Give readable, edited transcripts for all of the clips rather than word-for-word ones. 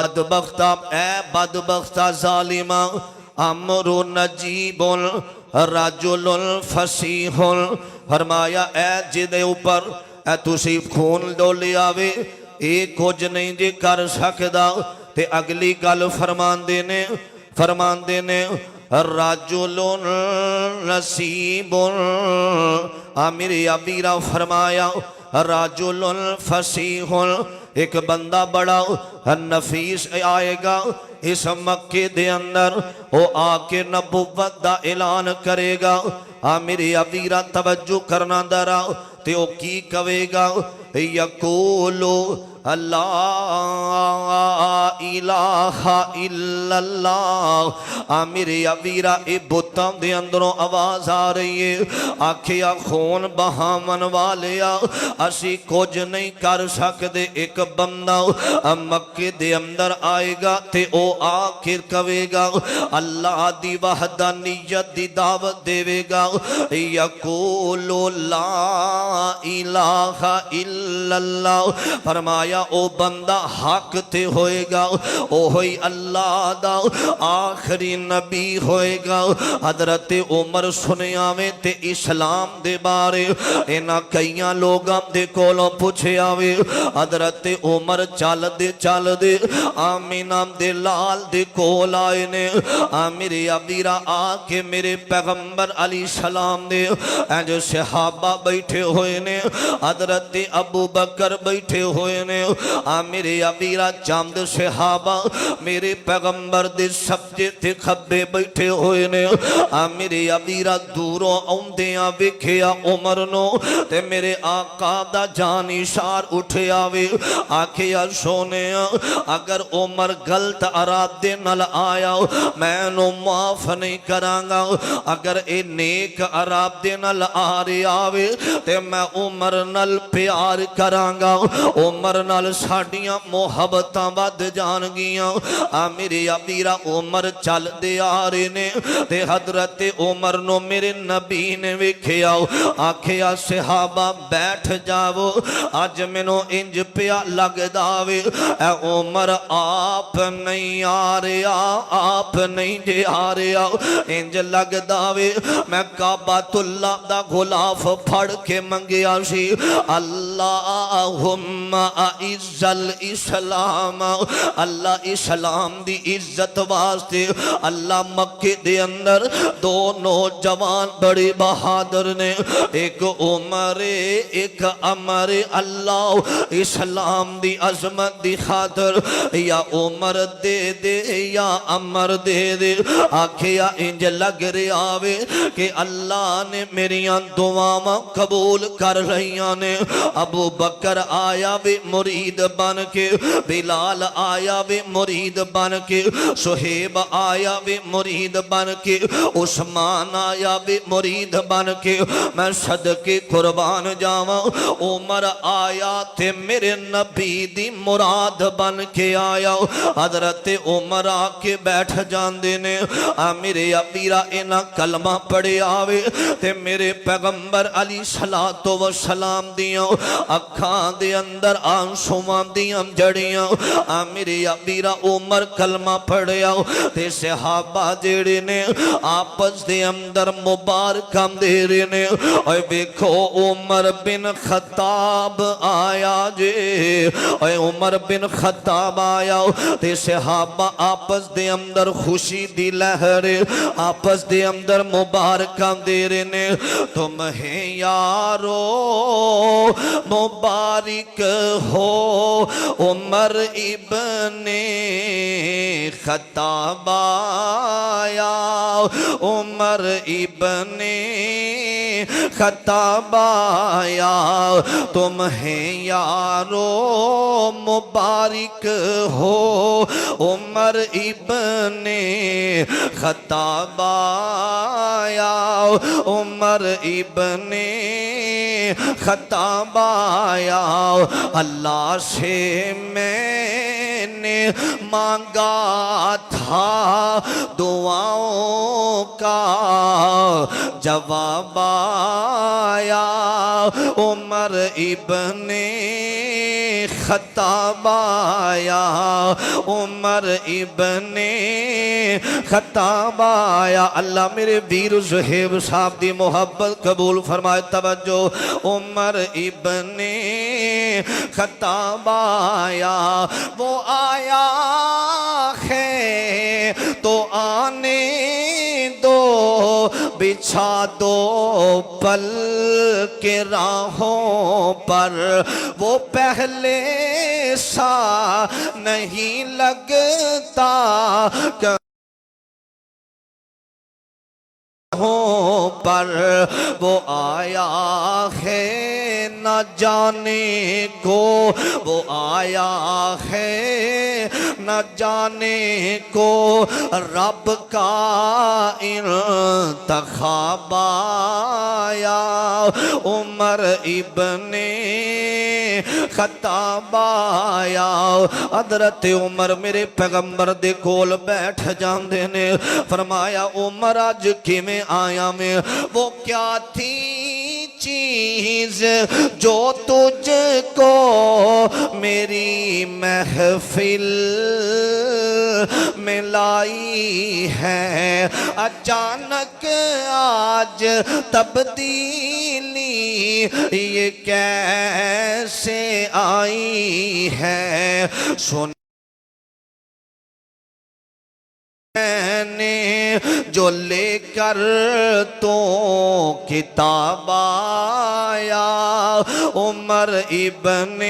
بدبختہ اے بدبختہ ظالمہ امر نجیب رجل فصیح فرمایا اے جدے اوپر اے تسی خون ڈولی آوے اے کچھ نہیں جے کر سکدا تے اگلی گل فرمان دینے رجل نصیب آمیر ابیرہ فرمایا رجل فصیح ایک بندہ بڑا نفیس آئے گا اس مکے دے اندر وہ آکے نبوت دا اعلان کرے گا آمیر ابیرہ توجہ کرنا درا تے وہ کی کہے گا یقولو لا الہ الا اللہ آمیر ابیرہ اے بتاں دے اندروں آواز آ رہی ہے آکھیا خون بہامن والیا اسی کچھ نہیں کر سکتے ایک بندہ مکے دے اندر آئے گا تے او آخر کہے گا اللہ دی وحدانیت دی دعوت دے گا یقولو لا الہ الا اللہ فرمایا او بندہ حق تے ہوئے گا او ہوئی اللہ دا آخری نبی ہوئے گا حضرت عمر سنیا میں تے اسلام دے بارے اینا کئیاں لوگاں دے کولوں پوچھے آوے حضرت عمر چال دے آمینہ دے لال دے کول آئے نے آمیر ابیرہ آکے میرے پیغمبر علیہ السلام دے جو صحابہ بیٹھے ہوئے نے حضرت ابو بکر بیٹھے ہوئے نے آمیر ابیرہ چاند صحابہ میرے پیغمبر دے سبجے تے خبے بیٹھے ہوئے نے آمیر ابیرہ دوروں اوندیاں وکھیا عمر نو تے میرے آقا دا جانی شار اٹھے آوے آکھیا سونے اگر عمر غلط ارادے نل آیا میں نو معاف نہیں کرانگا اگر اے نیک ارادے نل آرے آوے تے میں عمر نل پیار کرانگا عمر نل ساڑیاں محبتاں بد جان گیاں آمیر ابیرہ عمر چل دے آرے نے تے حضرت عمر نو میرے نبی نے وکھیا آکھیا صحابہ بیٹھ جاؤ آج منو انج پیا لگ داوے اے عمر آپ نہیں آریا آپ نہیں جے آریا انج لگ داوے میں کعبۃ اللہ دا غلاف پھڑ کے منگیا سی اللہم اعز الاسلام اللہ اسلام دی عزت واسطے اللہ مکے دے اندر دو نوجوان بڑے بہادر نے ایک عمر ایک عمر اللہ اسلام دی عظمت دی خاطر یا عمر دے دے یا عمر دے دے آکھیا انج لگ رہے آوے کہ اللہ نے میریاں دعاواں قبول کر رہیاں نے ابو بکر آیا وے مرید بن کے بلال آیا وے مرید بن کے صہیب آیا وے مرید بن کے عثمان آیا وے مرید بن کے میں صدقے قربان جاواں عمر آیا تے میرے نبی دی مراد بن کے آیا حضرت عمر آکے بیٹھ جاندے نے آمیر ابیرہ اینا کلمہ پڑے آوے تے میرے پیغمبر علیہ السلام دیاں اکھاں دے اندر آنسواں دیاں جڑیاں آمیر ابیرہ عمر کلمہ پڑیا تے صحابہ جڑے نے آپس دے اندر مبارکاں دے رہے نے اے بیکھو عمر بن خطاب آیا جے اے عمر بن خطاب آیا تے صحابہ آپس دے اندر خوشی دی لہر آپس دے اندر مبارکاں دے رہے نے تمہیں یارو مبارک ہو عمر ابن خطاب آیا عمر ابن خطاب آیا تمہیں یارو مبارک ہو عمر ابن خطاب آیا عمر ابن خطاب آیا اللہ سے میں نے مانگا تھا دعاؤں کا جواب آیا عمر ابن خطاب آیا عمر ابن خطاب آیا اللہ میرے ویر زہیب صاحب دی محبت قبول فرمائے توجہ عمر ابن خطاب آیا وہ آیا ہے تو آنے دو بچھا دو پل کے راہوں پر وہ پہلے سا نہیں لگتا پر وہ آیا ہے نہ جانے کو وہ آیا ہے نہ جانے کو رب کا انتخاب آیا عمر ابن خطاب آیا حضرت عمر میرے پیغمبر دے کول بیٹھ جاندے نے فرمایا عمر آج کی میں آیا میں وہ کیا تھی چیز جو تجھ کو میری محفل میں لائی ہے اچانک آج تبدیلی یہ کیسے آئی ہے سن میں نے جو لے کر تو کتاب آیا عمر ابن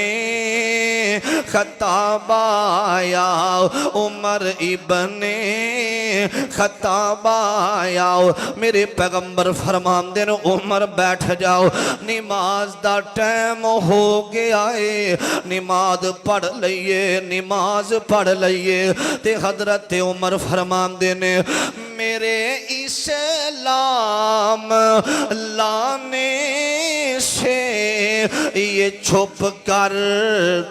خطاب آیا عمر ابن خطاب آیا میرے پیغمبر فرمان دین عمر بیٹھ جاؤ نماز دا ٹائم ہو گیا ہے نماز پڑھ پڑھ لئیے تے حضرت عمر فرمان دینے میرے اسلام لانے سے یہ چھپ کر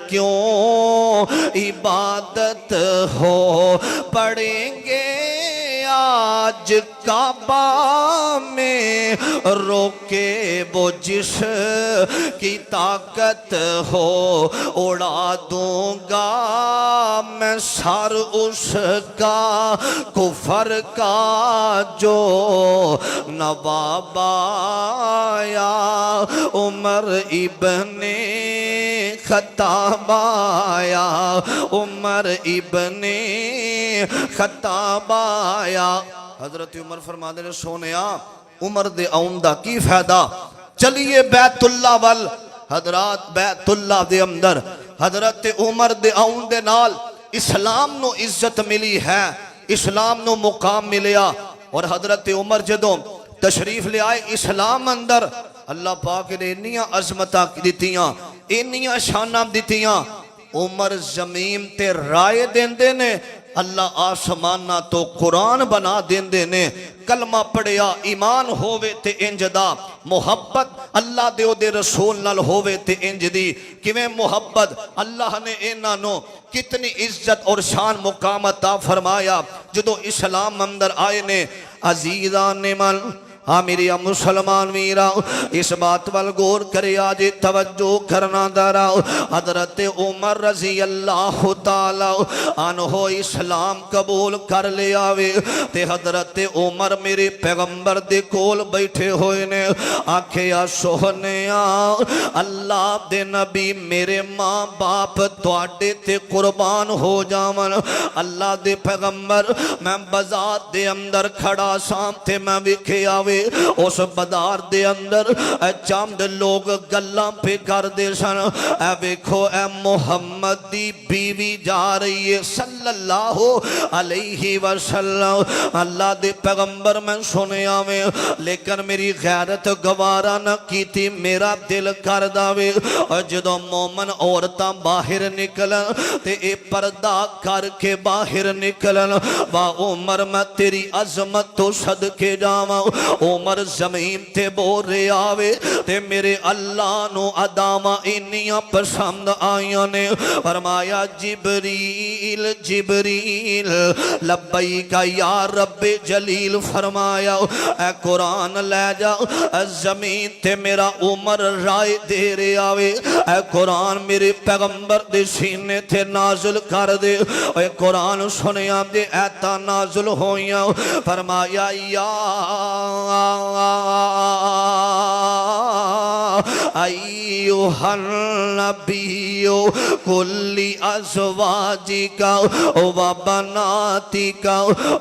کیوں عبادت ہو پڑھیں گے آج کعبہ میں روکے وہ جس کی طاقت ہو اڑا دوں گا میں سر اس کا کفر کا جو نواب آیا عمر ابن خطاب آیا عمر ابن خطاب آیا حضرت عمر فرما دے سونیا عمر دے آؤندہ کی فائدہ چلیے بیت اللہ وال حضرات بیت اللہ دے اندر حضرت عمر دے آؤندے نال اسلام نو عزت ملی ہے اسلام نو مقام ملیا اور حضرت عمر جدوں تشریف لے آئے اسلام اندر اللہ پاک نے انیاں عظمتاں دیتیاں انیاں شاناں دیتیاں عمر زمین تے رائے دین دینے اللہ آسمانہ تو قرآن بنا دین دینے کلمہ پڑھیا ایمان ہووے تے انجدہ محبت اللہ دے رسول نال ہووے تے انجدی کیویں محبت اللہ نے انہوں کتنی عزت اور شان مقام عطا فرمایا جدو اسلام اندر آئے نے عزیزان من میری مسلمان ویرا اس بات وال غور کرے آج توجہ کرنا دارا حضرت عمر رضی اللہ تعالی عنہ اسلام قبول کر لے آوے تے حضرت عمر میرے پیغمبر دے کول بیٹھے ہوئے نے آنکھے یا سوہنیا اللہ دے نبی میرے ماں باپ تواڈے تے قربان ہو جاون اللہ دے پیغمبر میں بازار دے اندر کھڑا سام تے میں وکھے آوے اس بازار دے اندر چاند لوگ گلاں پہ کر دے سن اے ویکھو اے محمد دی بیوی جا رہی ہے صلی اللہ علیہ وسلم اللہ دے پیغمبر میں سنیا میں لیکن میری غیرت گوارا نہ کی تھی میرا دل کر داوے جدو مومن عورتاں باہر نکلن تے اے پردہ کر کے باہر نکلن با عمر میں تیری عظمت تو صدقے جاواں عمر زمین تے بول رہا وے تے میرے اللہ نو اداواں انیاں پسند آئیاں نے فرمایا جبریل جبریل لبیک یا رب جلیل فرمایا اے قرآن لے جا زمین تے میرا عمر رائے دے رہا وے اے قرآن میرے پیغمبر دے سینے تے نازل کر دے اے قرآن سنیا دے ایتا نازل ہویاں فرمایا یا ایوہ النبی کلی ازواجک و بناتک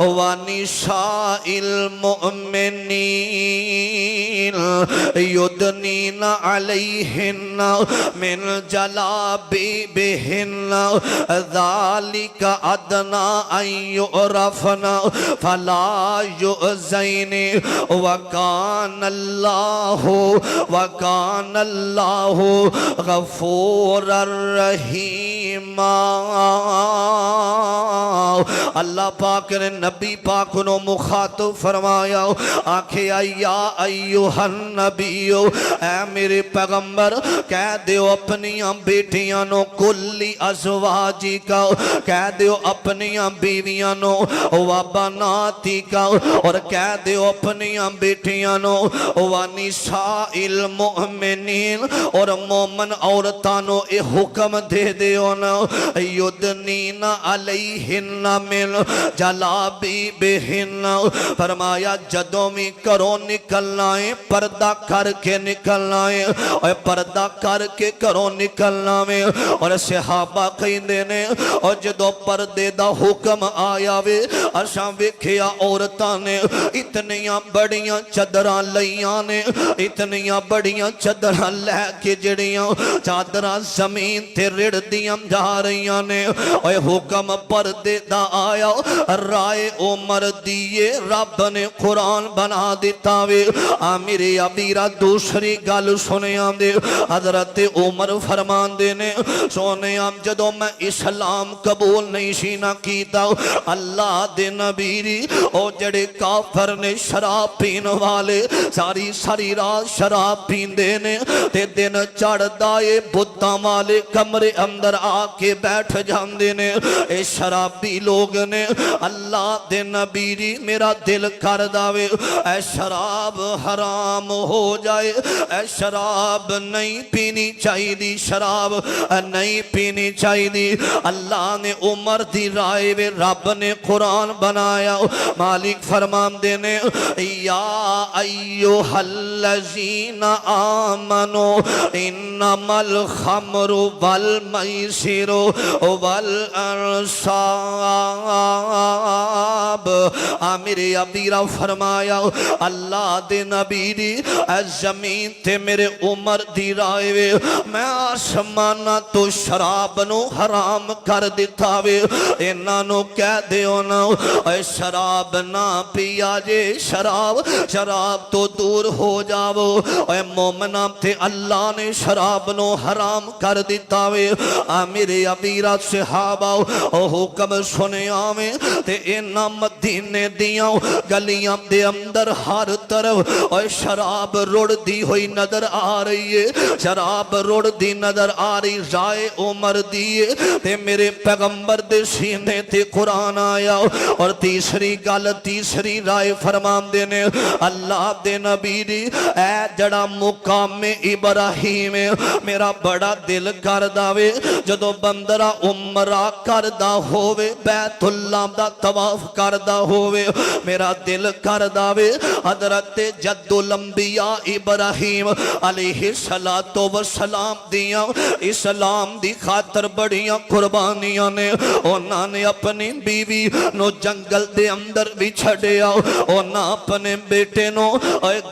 و نساء المؤمنین یدنین علیہن من جلابیبہن ذالک ادنا ان یعرفن فلا یؤذین وکان اللہ غفور الرحیم اللہ پاک نے نبی پاک نو مخاطب فرمایا آکھیا یا ایوہ النبی اے میرے پیغمبر کہہ دیو اپنیاں بیٹیاں نو کلی ازواجی کا کہہ دیو اپنیاں بیویاں نو وبناتی کا اور کہہ دیو اپنیاں بیٹیاں نو ونساء المؤمنین اور مومن عورتانو اے حکم دے دیو نا یدنین علیہن من جلابیبہن فرمایا جدوں میں کرو نکلنا ہے پردہ کر کے نکلنا ہے اور پردہ کر کے کرو نکلنا ہے اور صحابہ کہندے نے اور جدوں پردے دا حکم آیا وے اساں ویکھیا عورتاں نے اتنیاں بڑیاں چادراں لئیاں نے اتنیاں بڑیاں چادراں لے کے جڑیاں چادراں زمین تے رڑ دیاں جا رہیاں نے اور حکم پردے دا آیا رائے عمر دیے رب نے قرآن بنا دیتا وے میرے ابیرہ دوسری گل سنے دے حضرت عمر فرمان دے نے سونے جدو میں اسلام قبول نہیں سینا کیتا اللہ دے نبیری او جڑے کافر نے شراب پین والے ساری ساری رات شراب پین دینے تے دن چڑھ دائے بتاں والے کمرے اندر آکے بیٹھ جان دینے اے شرابی لوگ نے اللہ دے نبیری میرا دل کر داوے اے شراب حرام ہو جائے اے شراب نہیں پینی چاہی دی شراب نہیں پینی چاہی دی اللہ نے عمر دی رائے وے رب نے قرآن بنایا مالک فرمان دینے یا ایوہ الذین آمنوا انما الخمر والمیسر والانصاب میرے ابیرہ فرمایا اللہ دے نبی دی زمین تے میرے عمر دی رائے وے میں آسمانہ تو شراب نو حرام کر دیتا وے انہوں کہہ دیو نا اے شراب نہ پیا جے شراب تو دور ہو جاو اے مومنہ تے اللہ نے شراب نو حرام کر دیتا وے میرے ابیرہ صحابہ او حکم سنے آویں تے انہ مدینے دیاں گلیاں دے اندر ہر طرف اور شراب روڑ دی ہوئی نظر آ رہی ہے شراب روڑ دی نظر آ رہی رائے عمر دیئے تے میرے پیغمبر دے سینے تے قرآن آیا اور تیسری گل تیسری رائے فرمان دینے اللہ دے نبی دی اے جڑا مقام ابراہیم میرا بڑا دل کرداوے جدو بندرہ عمرہ کردہ ہوئے بیت اللہ دا طواف کردہ ہوئے میرا دل کرداوے حضرت جد الانبیاء ابراہیم علیہ السلام دیاں اسلام دی خاطر بڑیاں قربانیاں نے انہاں نے اپنی بیوی نو جنگل دے اندر بھی چھڑیا انہاں اپنے بیٹے نو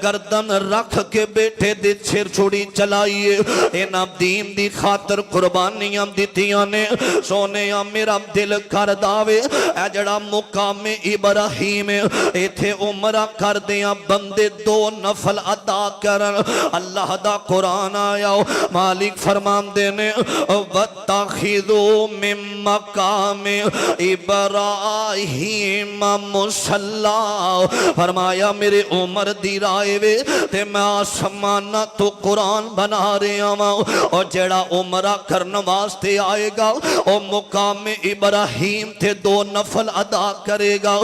گردن رکھ کے بیٹے دے چھر چھوڑی چلائیے انہاں دین دی خاطر قربانیاں دیتیاں نے سونے میرا دل کردہ داوے اے جڑا مقام ابراہیم ایتھے عمرہ کر دیاں بندے 2 نفل ادا کرن اللہ دا قرآن آیا مالک فرمان دینے وَاتَّخِذُوا مِن مَّقَامِ ابراہیم مُصَلَّى فرمایا میرے عمر دی رائے وے تے میں آسمانہ تو قرآن بنا رہا ہوں اور جڑا عمرہ کرن واسطے آئے گا اور مقام ابراہیم تے 2 نفل ادا کرے گا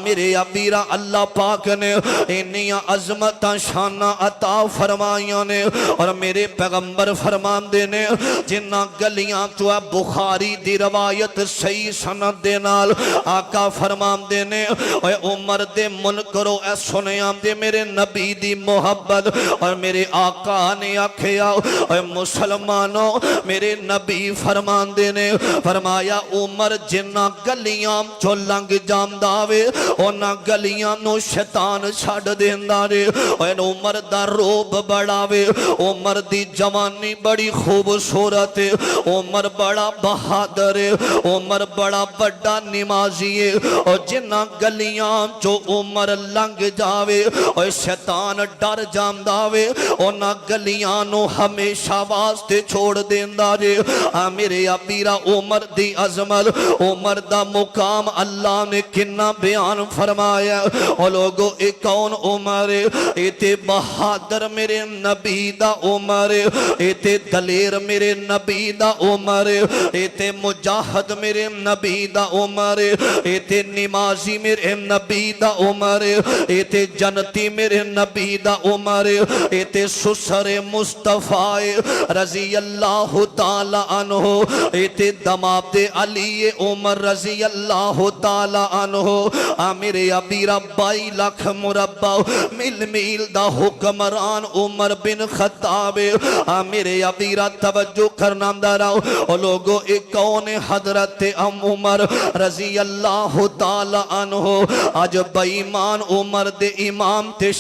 میرے ابیرہ اللہ پاک نے انہی عظمت شانہ عطا فرمائیاں نے اور میرے پیغمبر فرمان دینے جنہ گلیاں تو بخاری دی روایت صحیح سند دے نال آقا فرمان دینے اے عمر دے منکرو اے سنیاں دے میرے نبی دی محبت اور میرے آقا نے آکھیا اے مسلمانوں میرے نبی فرمان دینے فرمایا عمر جنہ گلیاں چو لنگ جانداوے اونا گلیاں نو شیطان چھڑ دیندارے اے عمر دا روب بڑھاوے عمر دی جوانی بڑی خوبصورت ہے عمر بڑا بہادر ہے عمر بڑا بڑا نمازی ہے اور جنہ گلیاں جو عمر لنگ جاوے اور شیطان ڈر جانداوے اونا گلیاں نو ہمیشہ واسطے چھوڑ دیندارے میرے ابیرہ عمر دی عظمت عمر دا مقام اللہ نے کنا بیان فرمایا اور لوگو ایک کون عمر ایتے بہادر میرے نبی دا عمر ایتے دلیر میرے نبی دا عمر ایتے مجاہد میرے نبی دا عمر ایتے نمازی میرے نبی دا عمر ایتے جنتی میرے نبی دا عمر ایتے سسر مصطفیٰ رضی اللہ تعالی عنہ ایتے دماب علی عمر رضی اللہ تعالی عنہ میرے ابیرہ 22 لاکھ مربع میل دا حکمران عمر بن خطاب میرے ابیرہ توجہ کرنا داراؤ اور لوگوں ایک کون حضرت عمر رضی اللہ تعالی عنہ آج بے ایمان عمر دے امام تے